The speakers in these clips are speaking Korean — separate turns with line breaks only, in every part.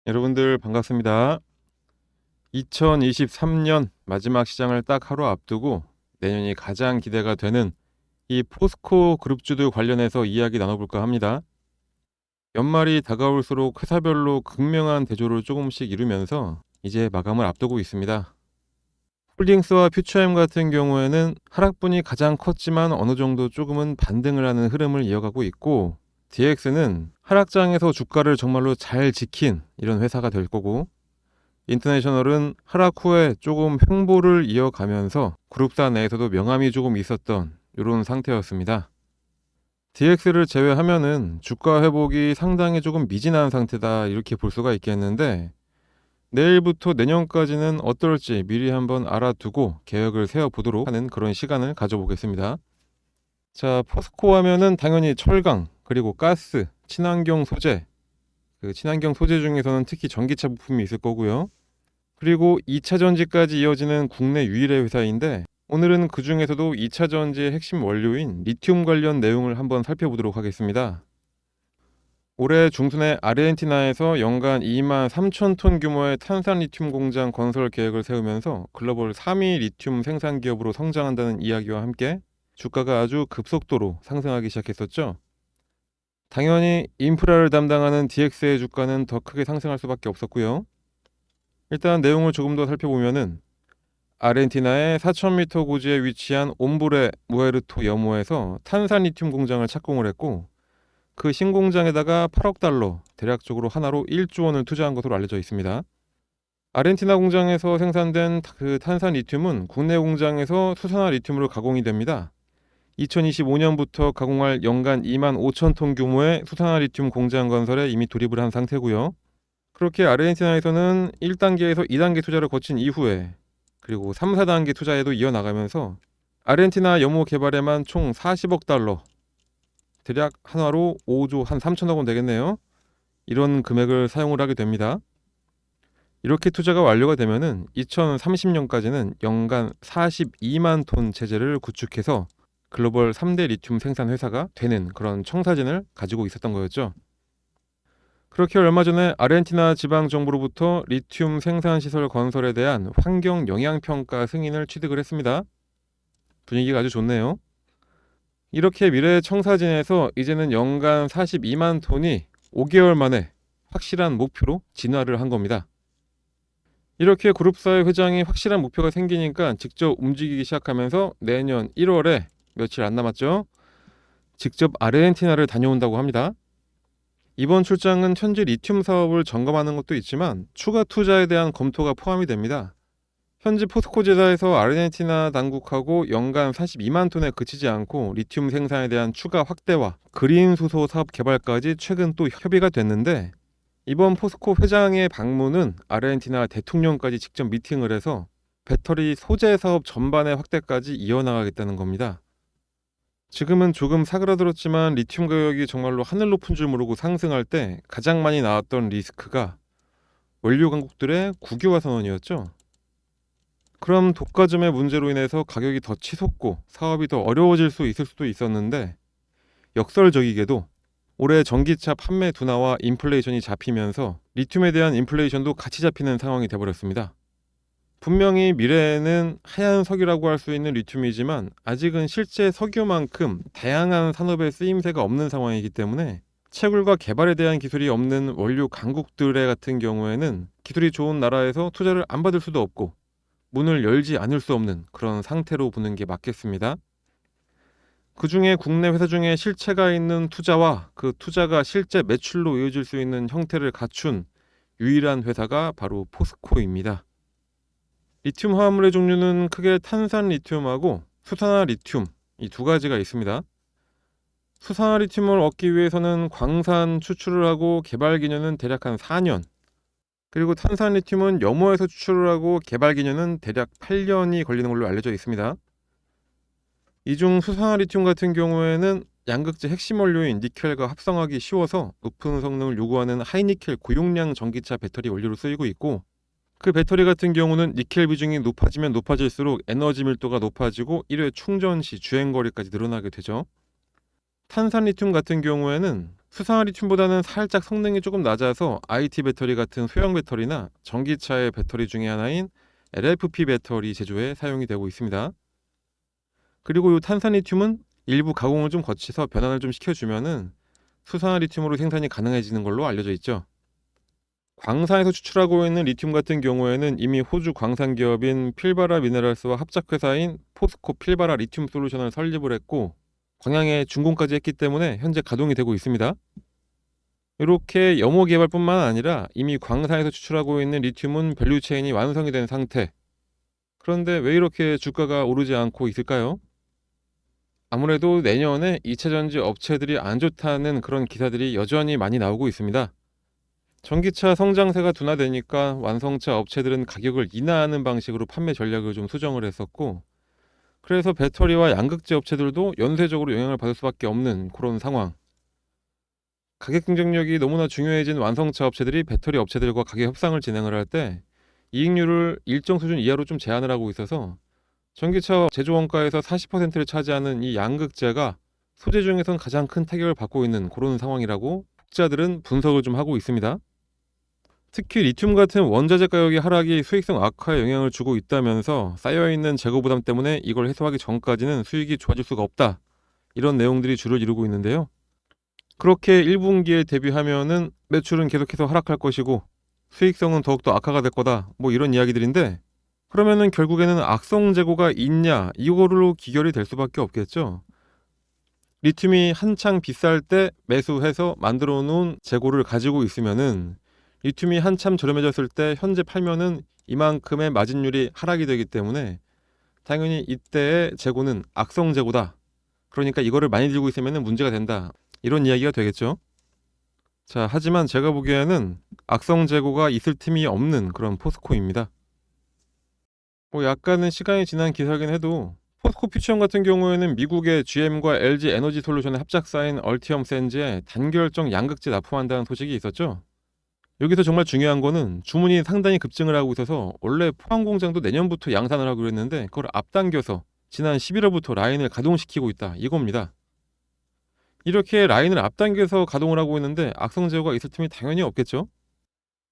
여러분들 반갑습니다. 2023년 마지막 시장을 딱 하루 앞두고 내년이 가장 기대가 되는 이 포스코 그룹주들 관련해서 이야기 나눠볼까 합니다. 연말이 다가올수록 회사별로 극명한 대조를 조금씩 이루면서 이제 마감을 앞두고 있습니다. 홀딩스와 퓨처엠 같은 경우에는 하락분이 가장 컸지만 어느 정도 조금은 반등을 하는 흐름을 이어가고 있고, DX는 하락장에서 주가를 정말로 잘 지킨 이런 회사가 될 거고, 인터내셔널은 하락 후에 조금 횡보를 이어가면서 그룹사 내에서도 명암이 조금 있었던 이런 상태였습니다. DX를 제외하면은 주가 회복이 상당히 조금 미진한 상태다, 이렇게 볼 수가 있겠는데, 내일부터 내년까지는 어떨지 미리 한번 알아두고 계획을 세워보도록 하는 그런 시간을 가져보겠습니다. 자, 포스코 하면은 당연히 철강, 그리고 가스, 친환경 소재, 그 친환경 소재 중에서는 특히 전기차 부품이 있을 거고요. 그리고 2차 전지까지 이어지는 국내 유일의 회사인데, 오늘은 그 중에서도 2차 전지의 핵심 원료인 리튬 관련 내용을 한번 살펴보도록 하겠습니다. 올해 중순에 아르헨티나에서 연간 2만 3천 톤 규모의 탄산 리튬 공장 건설 계획을 세우면서 글로벌 3위 리튬 생산 기업으로 성장한다는 이야기와 함께 주가가 아주 급속도로 상승하기 시작했었죠. 당연히 인프라를 담당하는 DX의 주가는 더 크게 상승할 수밖에 없었고요. 일단 내용을 조금 더 살펴보면은 아르헨티나의 4,000m 고지에 위치한 옴브레 무에르토 여모에서 탄산 리튬 공장을 착공을 했고, 그 신공장에다가 8억 달러, 대략적으로 하나로 1조 원을 투자한 것으로 알려져 있습니다. 아르헨티나 공장에서 생산된 그 탄산 리튬은 국내 공장에서 수산화 리튬으로 가공이 됩니다. 2025년부터 가공할 연간 2만 5천 톤 규모의 수산화 리튬 공장 건설에 이미 돌입을 한 상태고요. 그렇게 아르헨티나에서는 1단계에서 2단계 투자를 거친 이후에 그리고 3, 4단계 투자에도 이어나가면서 아르헨티나 염호 개발에만 총 40억 달러, 대략 한화로 5조 한 3천억 원 되겠네요. 이런 금액을 사용을 하게 됩니다. 이렇게 투자가 완료가 되면은 2030년까지는 연간 42만 톤 체제를 구축해서 글로벌 3대 리튬 생산 회사가 되는 그런 청사진을 가지고 있었던 거였죠. 그렇게 얼마 전에 아르헨티나 지방 정부로부터 리튬 생산 시설 건설에 대한 환경 영향 평가 승인을 취득을 했습니다. 분위기가 아주 좋네요. 이렇게 미래의 청사진에서 이제는 연간 42만 톤이 5개월 만에 확실한 목표로 진화를 한 겁니다. 이렇게 그룹사의 회장이 확실한 목표가 생기니까 직접 움직이기 시작하면서 내년 1월에 며칠 안 남았죠. 직접 아르헨티나를 다녀온다고 합니다. 이번 출장은 현재 리튬 사업을 점검하는 것도 있지만 추가 투자에 대한 검토가 포함이 됩니다. 현지 포스코 제사에서 아르헨티나 당국하고 연간 42만 톤에 그치지 않고 리튬 생산에 대한 추가 확대와 그린 수소 사업 개발까지 최근 또 협의가 됐는데, 이번 포스코 회장의 방문은 아르헨티나 대통령까지 직접 미팅을 해서 배터리 소재 사업 전반의 확대까지 이어나가겠다는 겁니다. 지금은 조금 사그라들었지만 리튬 가격이 정말로 하늘 높은 줄 모르고 상승할 때 가장 많이 나왔던 리스크가 원료 강국들의 국유화 선언이었죠. 그럼 독과점의 문제로 인해서 가격이 더 치솟고 사업이 더 어려워질 수 있을 수도 있었는데, 역설적이게도 올해 전기차 판매 둔화와 인플레이션이 잡히면서 리튬에 대한 인플레이션도 같이 잡히는 상황이 되어버렸습니다. 분명히 미래에는 하얀 석유라고 할 수 있는 리튬이지만 아직은 실제 석유만큼 다양한 산업에 쓰임새가 없는 상황이기 때문에 채굴과 개발에 대한 기술이 없는 원료 강국들의 같은 경우에는 기술이 좋은 나라에서 투자를 안 받을 수도 없고 문을 열지 않을 수 없는 그런 상태로 보는 게 맞겠습니다. 그 중에 국내 회사 중에 실체가 있는 투자와 그 투자가 실제 매출로 이어질 수 있는 형태를 갖춘 유일한 회사가 바로 포스코입니다. 리튬 화합물의 종류는 크게 탄산 리튬하고 수산화 리튬, 이 두 가지가 있습니다. 수산화 리튬을 얻기 위해서는 광산 추출을 하고 개발 기간은 대략 한 4년, 그리고 탄산 리튬은 염호에서 추출을 하고 개발 기간은 대략 8년이 걸리는 걸로 알려져 있습니다. 이 중 수산화 리튬 같은 경우에는 양극재 핵심 원료인 니켈과 합성하기 쉬워서 높은 성능을 요구하는 하이니켈 고용량 전기차 배터리 원료로 쓰이고 있고, 그 배터리 같은 경우는 니켈 비중이 높아지면 높아질수록 에너지 밀도가 높아지고 1회 충전 시 주행거리까지 늘어나게 되죠. 탄산 리튬 같은 경우에는 수상한 리튬보다는 살짝 성능이 조금 낮아서 IT 배터리 같은 소형 배터리나 전기차의 배터리 중에 하나인 LFP 배터리 제조에 사용이 되고 있습니다. 그리고 이 탄산 리튬은 일부 가공을 좀 거쳐서 변환을 좀 시켜주면은 수산화 리튬으로 생산이 가능해지는 걸로 알려져 있죠. 광산에서 추출하고 있는 리튬 같은 경우에는 이미 호주 광산 기업인 필바라 미네랄스와 합작회사인 포스코 필바라 리튬 솔루션을 설립을 했고 광양에 준공까지 했기 때문에 현재 가동이 되고 있습니다. 이렇게 연모 개발뿐만 아니라 이미 광산에서 추출하고 있는 리튬은 밸류체인이 완성이 된 상태. 그런데 왜 이렇게 주가가 오르지 않고 있을까요? 아무래도 내년에 2차전지 업체들이 안 좋다는 그런 기사들이 여전히 많이 나오고 있습니다. 전기차 성장세가 둔화되니까 완성차 업체들은 가격을 인하하는 방식으로 판매 전략을 좀 수정을 했었고, 그래서 배터리와 양극재 업체들도 연쇄적으로 영향을 받을 수밖에 없는 그런 상황. 가격 경쟁력이 너무나 중요해진 완성차 업체들이 배터리 업체들과 가격 협상을 진행을 할 때 이익률을 일정 수준 이하로 좀 제한을 하고 있어서 전기차 제조 원가에서 40%를 차지하는 이 양극재가 소재 중에선 가장 큰 타격을 받고 있는 그런 상황이라고 학자들은 분석을 좀 하고 있습니다. 특히 리튬 같은 원자재 가격의 하락이 수익성 악화에 영향을 주고 있다면서 쌓여있는 재고 부담 때문에 이걸 해소하기 전까지는 수익이 좋아질 수가 없다. 이런 내용들이 주를 이루고 있는데요. 그렇게 1분기에 대비하면은 매출은 계속해서 하락할 것이고 수익성은 더욱더 악화가 될 거다. 뭐 이런 이야기들인데, 그러면은 결국에는 악성 재고가 있냐 이거로 기결이 될 수밖에 없겠죠. 리튬이 한창 비쌀 때 매수해서 만들어 놓은 재고를 가지고 있으면은 리튬이 한참 저렴해졌을 때 현재 팔면은 이만큼의 마진율이 하락이 되기 때문에 당연히 이때의 재고는 악성 재고다. 그러니까 이거를 많이 들고 있으면은 문제가 된다. 이런 이야기가 되겠죠. 자, 하지만 제가 보기에는 악성 재고가 있을 틈이 없는 그런 포스코입니다. 뭐 약간은 시간이 지난 기사긴 해도 포스코 퓨처엠 같은 경우에는 미국의 GM과 LG 에너지 솔루션의 합작사인 얼티엄 샌즈에 단결정 양극재 납품한다는 소식이 있었죠. 여기서 정말 중요한 거는 주문이 상당히 급증을 하고 있어서 원래 포항 공장도 내년부터 양산을 하기로 했는데 그걸 앞당겨서 지난 11월부터 라인을 가동시키고 있다 이겁니다. 이렇게 라인을 앞당겨서 가동을 하고 있는데 악성 제어가 있을 틈이 당연히 없겠죠.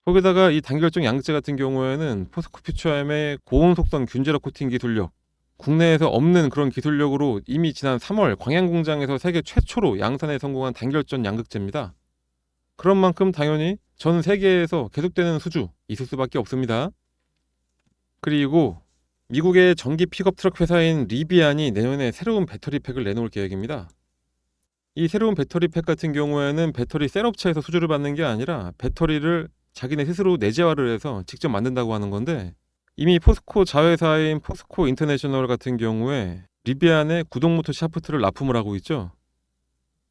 거기다가 이 단결정 양극재 같은 경우에는 포스코 퓨처엠의 고온 속성 균제력 코팅 기술력, 국내에서 없는 그런 기술력으로 이미 지난 3월 광양 공장에서 세계 최초로 양산에 성공한 단결전 양극재입니다. 그런 만큼 당연히 전 세계에서 계속되는 수주 있을 수밖에 없습니다. 그리고 미국의 전기 픽업 트럭 회사인 리비안이 내년에 새로운 배터리 팩을 내놓을 계획입니다. 이 새로운 배터리 팩 같은 경우에는 배터리 셀업체에서 수주를 받는 게 아니라 배터리를 자기네 스스로 내재화를 해서 직접 만든다고 하는 건데, 이미 포스코 자회사인 포스코 인터내셔널 같은 경우에 리비안의 구동모터 샤프트를 납품을 하고 있죠.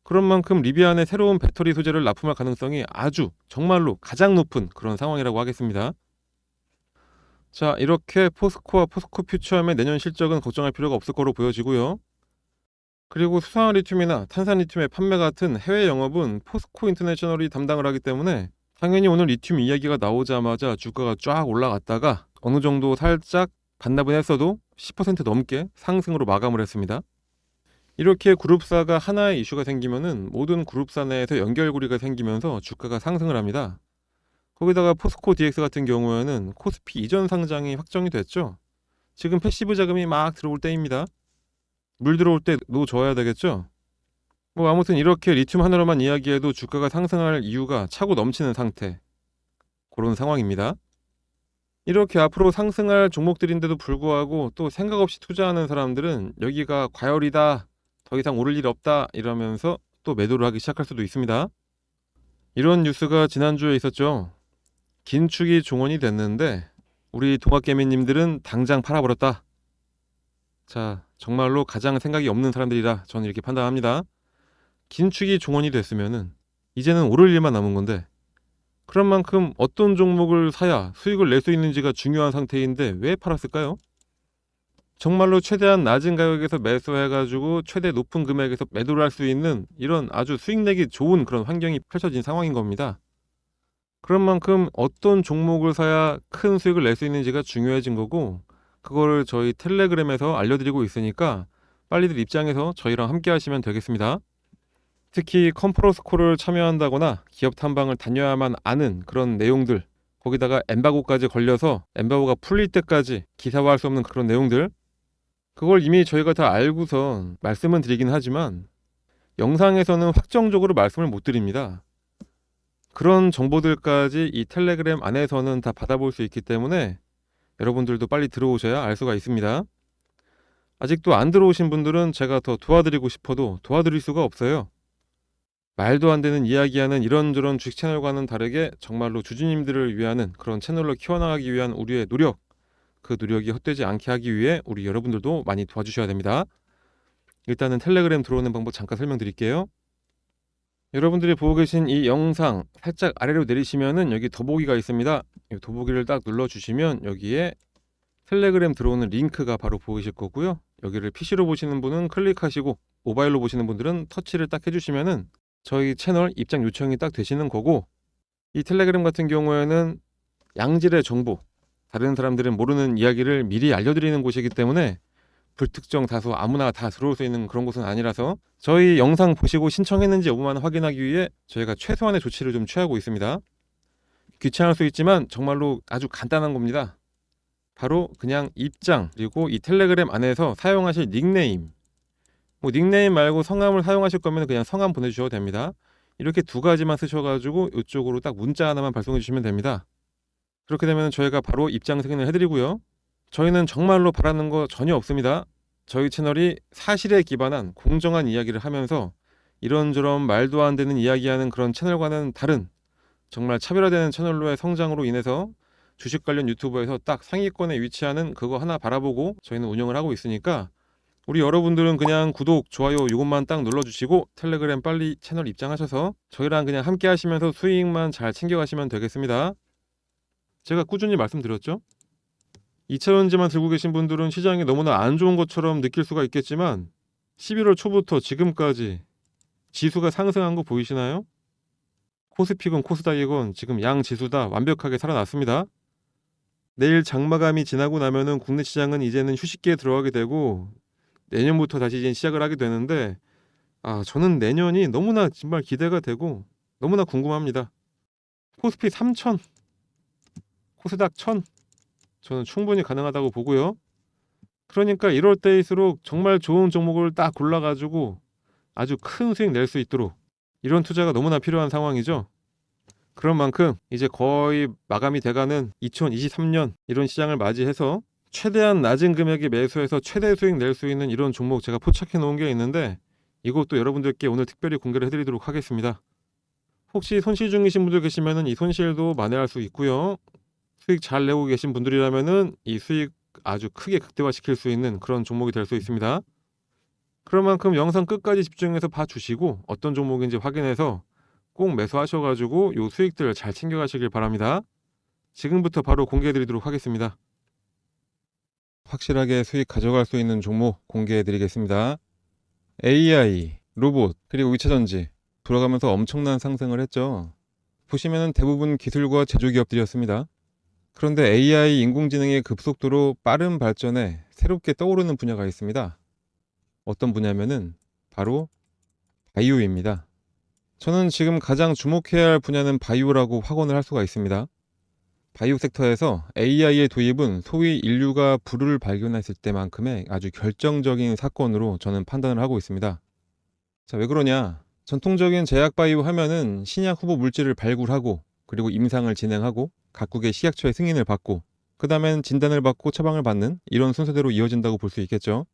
그런 만큼 리비안의 새로운 배터리 소재를 납품할 가능성이 아주 정말로 가장 높은 그런 상황이라고 하겠습니다. 자, 이렇게 포스코와 포스코 퓨처엠의 내년 실적은 걱정할 필요가 없을 거로 보여지고요. 그리고 수산화 리튬이나 탄산 리튬의 판매 같은 해외 영업은 포스코 인터내셔널이 담당을 하기 때문에 당연히 오늘 리튬 이야기가 나오자마자 주가가 쫙 올라갔다가 어느 정도 살짝 반납은 했어도 10% 넘게 상승으로 마감을 했습니다. 이렇게 그룹사가 하나의 이슈가 생기면은 모든 그룹사 내에서 연결고리가 생기면서 주가가 상승을 합니다. 거기다가 포스코 DX 같은 경우에는 코스피 이전 상장이 확정이 됐죠. 지금 패시브 자금이 막 들어올 때입니다. 물 들어올 때 놓줘야 되겠죠. 뭐 아무튼 이렇게 리튬 하나로만 이야기해도 주가가 상승할 이유가 차고 넘치는 상태, 그런 상황입니다. 이렇게 앞으로 상승할 종목들인데도 불구하고 또 생각 없이 투자하는 사람들은 여기가 과열이다, 더 이상 오를 일 없다 이러면서 또 매도를 하기 시작할 수도 있습니다. 이런 뉴스가 지난주에 있었죠. 긴축이 종언이 됐는데 우리 동학개미님들은 당장 팔아버렸다. 자, 정말로 가장 생각이 없는 사람들이라 저는 이렇게 판단합니다. 긴축이 종언이 됐으면은 이제는 오를 일만 남은 건데, 그런 만큼 어떤 종목을 사야 수익을 낼 수 있는지가 중요한 상태인데 왜 팔았을까요? 정말로 최대한 낮은 가격에서 매수해가지고 최대 높은 금액에서 매도를 할 수 있는 이런 아주 수익 내기 좋은 그런 환경이 펼쳐진 상황인 겁니다. 그런 만큼 어떤 종목을 사야 큰 수익을 낼 수 있는지가 중요해진 거고, 그거를 저희 텔레그램에서 알려드리고 있으니까 빨리들 입장해서 저희랑 함께 하시면 되겠습니다. 특히 컨퍼런스콜을 참여한다거나 기업 탐방을 다녀야만 아는 그런 내용들, 거기다가 엠바고까지 걸려서 엠바고가 풀릴 때까지 기사화할 수 없는 그런 내용들, 그걸 이미 저희가 다 알고선 말씀은 드리긴 하지만 영상에서는 확정적으로 말씀을 못 드립니다. 그런 정보들까지 이 텔레그램 안에서는 다 받아볼 수 있기 때문에 여러분들도 빨리 들어오셔야 알 수가 있습니다. 아직도 안 들어오신 분들은 제가 더 도와드리고 싶어도 도와드릴 수가 없어요. 말도 안 되는 이야기하는 이런저런 주식 채널과는 다르게 정말로 주주님들을 위하는 그런 채널로 키워나가기 위한 우리의 노력, 그 노력이 헛되지 않게 하기 위해 우리 여러분들도 많이 도와주셔야 됩니다. 일단은 텔레그램 들어오는 방법 잠깐 설명드릴게요. 여러분들이 보고 계신 이 영상 살짝 아래로 내리시면은 여기 더보기가 있습니다. 이 더보기를 딱 눌러주시면 여기에 텔레그램 들어오는 링크가 바로 보이실 거고요. 여기를 PC로 보시는 분은 클릭하시고 모바일로 보시는 분들은 터치를 딱 해주시면은 저희 채널 입장 요청이 딱 되시는 거고, 이 텔레그램 같은 경우에는 양질의 정보, 다른 사람들은 모르는 이야기를 미리 알려드리는 곳이기 때문에 불특정 다수 아무나 다 들어올 수 있는 그런 곳은 아니라서 저희 영상 보시고 신청했는지 여부만 확인하기 위해 저희가 최소한의 조치를 좀 취하고 있습니다. 귀찮을 수 있지만 정말로 아주 간단한 겁니다. 바로 그냥 입장, 그리고 이 텔레그램 안에서 사용하실 닉네임, 뭐 닉네임 말고 성함을 사용하실 거면 그냥 성함 보내주셔도 됩니다. 이렇게 두 가지만 쓰셔가지고 이쪽으로 딱 문자 하나만 발송해 주시면 됩니다. 그렇게 되면 저희가 바로 입장 승인을 해드리고요. 저희는 정말로 바라는 거 전혀 없습니다. 저희 채널이 사실에 기반한 공정한 이야기를 하면서 이런저런 말도 안 되는 이야기하는 그런 채널과는 다른 정말 차별화되는 채널로의 성장으로 인해서 주식 관련 유튜버에서 딱 상위권에 위치하는 그거 하나 바라보고 저희는 운영을 하고 있으니까 우리 여러분들은 그냥 구독, 좋아요 이것만 딱 눌러주시고 텔레그램 빨리 채널 입장하셔서 저희랑 그냥 함께 하시면서 수익만 잘 챙겨가시면 되겠습니다. 제가 꾸준히 말씀드렸죠? 2차전지만 들고 계신 분들은 시장이 너무나 안 좋은 것처럼 느낄 수가 있겠지만 11월 초부터 지금까지 지수가 상승한 거 보이시나요? 코스피건 코스닥이건 지금 양 지수 다 완벽하게 살아났습니다. 내일 장마감이 지나고 나면은 국내 시장은 이제는 휴식기에 들어가게 되고 내년부터 다시 이제 시작을 하게 되는데, 저는 내년이 너무나 정말 기대가 되고 너무나 궁금합니다. 코스피 3000, 코스닥 1000, 저는 충분히 가능하다고 보고요. 그러니까 이럴 때일수록 정말 좋은 종목을 딱 골라가지고 아주 큰 수익 낼 수 있도록 이런 투자가 너무나 필요한 상황이죠. 그런 만큼 이제 거의 마감이 돼가는 2023년 이런 시장을 맞이해서 최대한 낮은 금액에 매수해서 최대 수익 낼 수 있는 이런 종목 제가 포착해 놓은 게 있는데 이것도 여러분들께 오늘 특별히 공개를 해드리도록 하겠습니다. 혹시 손실 중이신 분들 계시면은 이 손실도 만회할 수 있고요. 수익 잘 내고 계신 분들이라면은 이 수익 아주 크게 극대화시킬 수 있는 그런 종목이 될 수 있습니다. 그런 만큼 영상 끝까지 집중해서 봐주시고 어떤 종목인지 확인해서 꼭 매수하셔가지고 요 수익들 잘 챙겨가시길 바랍니다. 지금부터 바로 공개해드리도록 하겠습니다. 확실하게 수익 가져갈 수 있는 종목 공개해드리겠습니다. AI, 로봇, 그리고 2차전지 돌아가면서 엄청난 상승을 했죠. 보시면은 대부분 기술과 제조기업들이었습니다. 그런데 AI 인공지능의 급속도로 빠른 발전에 새롭게 떠오르는 분야가 있습니다. 어떤 분야면은 바로 바이오입니다. 저는 지금 가장 주목해야 할 분야는 바이오라고 확언을 할 수가 있습니다. 바이오 섹터에서 AI의 도입은 소위 인류가 불을 발견했을 때만큼의 아주 결정적인 사건으로 저는 판단을 하고 있습니다. 자, 왜 그러냐? 전통적인 제약 바이오 하면은 신약 후보 물질을 발굴하고 그리고 임상을 진행하고 각국의 식약처의 승인을 받고 그 다음엔 진단을 받고 처방을 받는 이런 순서대로 이어진다고 볼 수 있겠죠.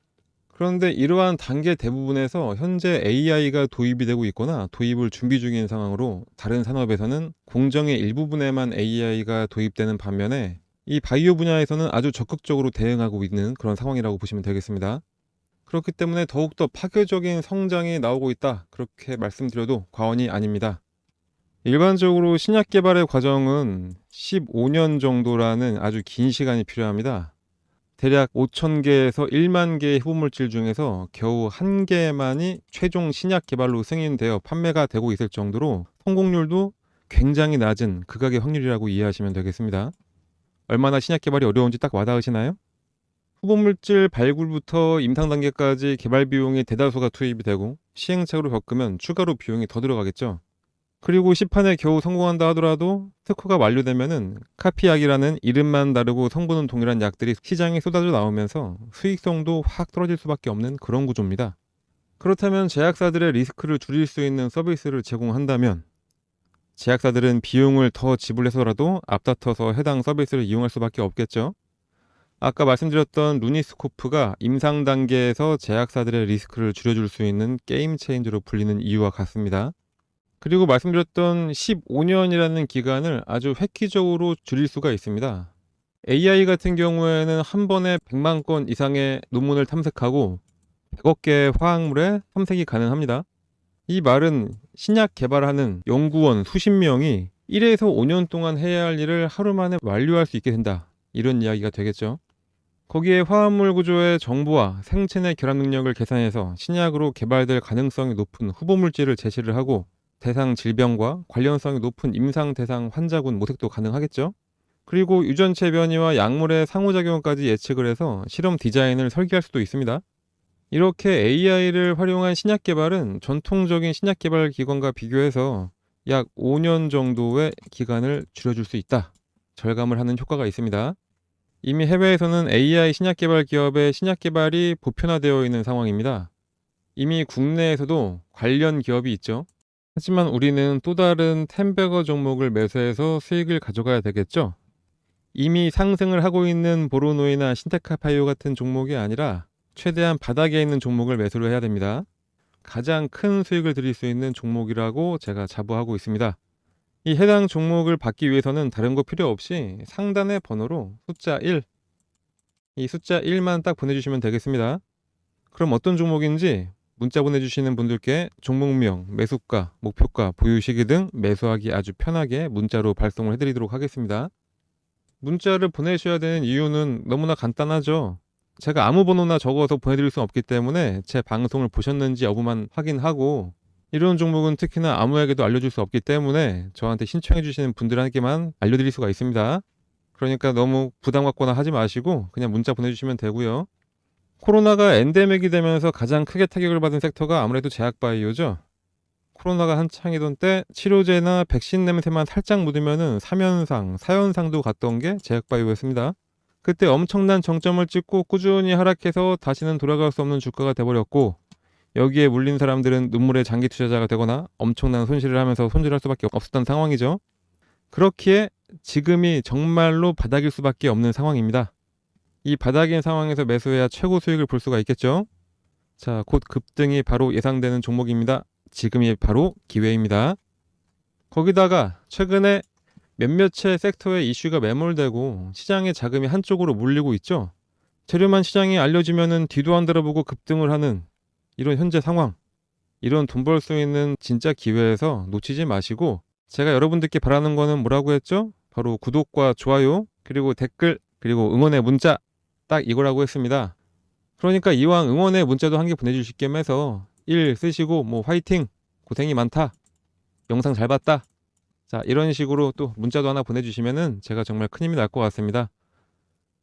그런데 이러한 단계 대부분에서 현재 AI가 도입이 되고 있거나 도입을 준비 중인 상황으로 다른 산업에서는 공정의 일부분에만 AI가 도입되는 반면에 이 바이오 분야에서는 아주 적극적으로 대응하고 있는 그런 상황이라고 보시면 되겠습니다. 그렇기 때문에 더욱더 파괴적인 성장이 나오고 있다, 그렇게 말씀드려도 과언이 아닙니다. 일반적으로 신약 개발의 과정은 15년 정도라는 아주 긴 시간이 필요합니다. 대략 5,000개에서 1만 개의 후보물질 중에서 겨우 1개만이 최종 신약 개발로 승인되어 판매가 되고 있을 정도로 성공률도 굉장히 낮은 극악의 확률이라고 이해하시면 되겠습니다. 얼마나 신약 개발이 어려운지 딱 와닿으시나요? 후보물질 발굴부터 임상 단계까지 개발 비용이 대다수가 투입이 되고 시행착오를 겪으면 추가로 비용이 더 들어가겠죠. 그리고 시판에 겨우 성공한다 하더라도 특허가 완료되면은 카피약이라는 이름만 다르고 성분은 동일한 약들이 시장에 쏟아져 나오면서 수익성도 확 떨어질 수밖에 없는 그런 구조입니다. 그렇다면 제약사들의 리스크를 줄일 수 있는 서비스를 제공한다면 제약사들은 비용을 더 지불해서라도 앞다퉈서 해당 서비스를 이용할 수밖에 없겠죠. 아까 말씀드렸던 루니스코프가 임상 단계에서 제약사들의 리스크를 줄여줄 수 있는 게임 체인저로 불리는 이유와 같습니다. 그리고 말씀드렸던 15년이라는 기간을 아주 획기적으로 줄일 수가 있습니다. AI 같은 경우에는 한 번에 100만 건 이상의 논문을 탐색하고 100억 개의 화학물에 탐색이 가능합니다. 이 말은 신약 개발하는 연구원 수십 명이 1에서 5년 동안 해야 할 일을 하루 만에 완료할 수 있게 된다. 이런 이야기가 되겠죠. 거기에 화합물 구조의 정보와 생체 내 결합 능력을 계산해서 신약으로 개발될 가능성이 높은 후보 물질을 제시를 하고 대상 질병과 관련성이 높은 임상 대상 환자군 모색도 가능하겠죠. 그리고 유전체 변이와 약물의 상호작용까지 예측을 해서 실험 디자인을 설계할 수도 있습니다. 이렇게 AI를 활용한 신약 개발은 전통적인 신약 개발 기관과 비교해서 약 5년 정도의 기간을 줄여줄 수 있다. 절감을 하는 효과가 있습니다. 이미 해외에서는 AI 신약 개발 기업의 신약 개발이 보편화되어 있는 상황입니다. 이미 국내에서도 관련 기업이 있죠. 하지만 우리는 또 다른 템베거 종목을 매수해서 수익을 가져가야 되겠죠. 이미 상승을 하고 있는 보로노이나 신테카파이오 같은 종목이 아니라 최대한 바닥에 있는 종목을 매수를 해야 됩니다. 가장 큰 수익을 드릴 수 있는 종목이라고 제가 자부하고 있습니다. 이 해당 종목을 받기 위해서는 다른 거 필요 없이 상단의 번호로 숫자 1, 이 숫자 1만 딱 보내주시면 되겠습니다. 그럼 어떤 종목인지 문자 보내주시는 분들께 종목명, 매수가, 목표가, 보유 시기 등 매수하기 아주 편하게 문자로 발송을 해드리도록 하겠습니다. 문자를 보내셔야 되는 이유는 너무나 간단하죠. 제가 아무 번호나 적어서 보내드릴 수는 없기 때문에 제 방송을 보셨는지 여부만 확인하고 이런 종목은 특히나 아무에게도 알려줄 수 없기 때문에 저한테 신청해 주시는 분들에게만 알려드릴 수가 있습니다. 그러니까 너무 부담 갖거나 하지 마시고 그냥 문자 보내주시면 되고요. 코로나가 엔데믹이 되면서 가장 크게 타격을 받은 섹터가 아무래도 제약바이오죠. 코로나가 한창이던 때 치료제나 백신 냄새만 살짝 묻으면은 3연상, 4연상도 갔던 게 제약바이오였습니다. 그때 엄청난 정점을 찍고 꾸준히 하락해서 다시는 돌아갈 수 없는 주가가 돼버렸고 여기에 물린 사람들은 눈물의 장기 투자자가 되거나 엄청난 손실을 하면서 손질할 수밖에 없었던 상황이죠. 그렇기에 지금이 정말로 바닥일 수밖에 없는 상황입니다. 이 바닥인 상황에서 매수해야 최고 수익을 볼 수가 있겠죠. 자, 곧 급등이 바로 예상되는 종목입니다. 지금이 바로 기회입니다. 거기다가 최근에 몇몇의 섹터의 이슈가 매몰되고 시장의 자금이 한쪽으로 몰리고 있죠. 재료만 시장에 알려지면은 뒤도 안 돌아보고 급등을 하는 이런 현재 상황, 이런 돈 벌 수 있는 진짜 기회에서 놓치지 마시고 제가 여러분들께 바라는 거는 뭐라고 했죠? 바로 구독과 좋아요, 그리고 댓글, 그리고 응원의 문자 딱 이거라고 했습니다. 그러니까 이왕 응원의 문자도 한 개 보내주실 겸 해서 1 쓰시고 뭐 화이팅, 고생이 많다, 영상 잘 봤다, 자 이런 식으로 또 문자도 하나 보내주시면은 제가 정말 큰 힘이 날 것 같습니다.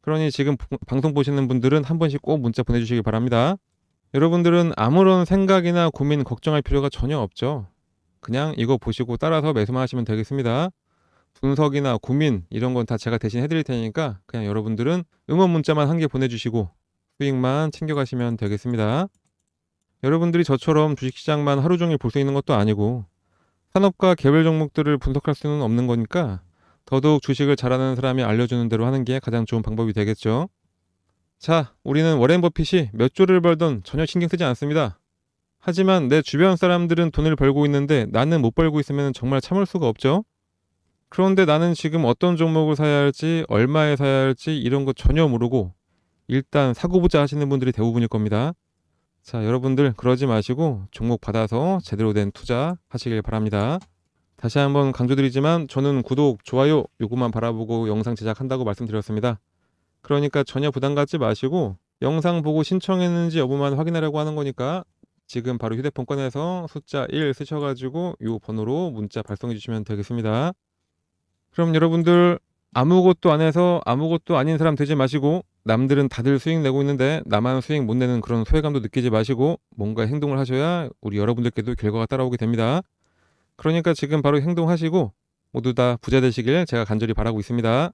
그러니 지금 방송 보시는 분들은 한 번씩 꼭 문자 보내주시기 바랍니다. 여러분들은 아무런 생각이나 고민, 걱정할 필요가 전혀 없죠. 그냥 이거 보시고 따라서 매수만 하시면 되겠습니다. 분석이나 고민 이런 건 다 제가 대신 해드릴 테니까 그냥 여러분들은 응원 문자만 한 개 보내주시고 수익만 챙겨가시면 되겠습니다. 여러분들이 저처럼 주식시장만 하루 종일 볼 수 있는 것도 아니고 산업과 개별 종목들을 분석할 수는 없는 거니까 더더욱 주식을 잘하는 사람이 알려주는 대로 하는 게 가장 좋은 방법이 되겠죠. 자, 우리는 워렌 버핏이 몇 조를 벌던 전혀 신경 쓰지 않습니다. 하지만 내 주변 사람들은 돈을 벌고 있는데 나는 못 벌고 있으면 정말 참을 수가 없죠. 그런데 나는 지금 어떤 종목을 사야 할지, 얼마에 사야 할지 이런 거 전혀 모르고 일단 사고 보자 하시는 분들이 대부분일 겁니다. 자, 여러분들 그러지 마시고 종목 받아서 제대로 된 투자 하시길 바랍니다. 다시 한번 강조드리지만 저는 구독, 좋아요 요것만 바라보고 영상 제작한다고 말씀드렸습니다. 그러니까 전혀 부담 갖지 마시고 영상 보고 신청했는지 여부만 확인하려고 하는 거니까 지금 바로 휴대폰 꺼내서 숫자 1 쓰셔가지고 이 번호로 문자 발송해 주시면 되겠습니다. 그럼 여러분들 아무것도 안 해서 아무것도 아닌 사람 되지 마시고, 남들은 다들 수익 내고 있는데 나만 수익 못 내는 그런 소외감도 느끼지 마시고, 뭔가 행동을 하셔야 우리 여러분들께도 결과가 따라오게 됩니다. 그러니까 지금 바로 행동하시고 모두 다 부자 되시길 제가 간절히 바라고 있습니다.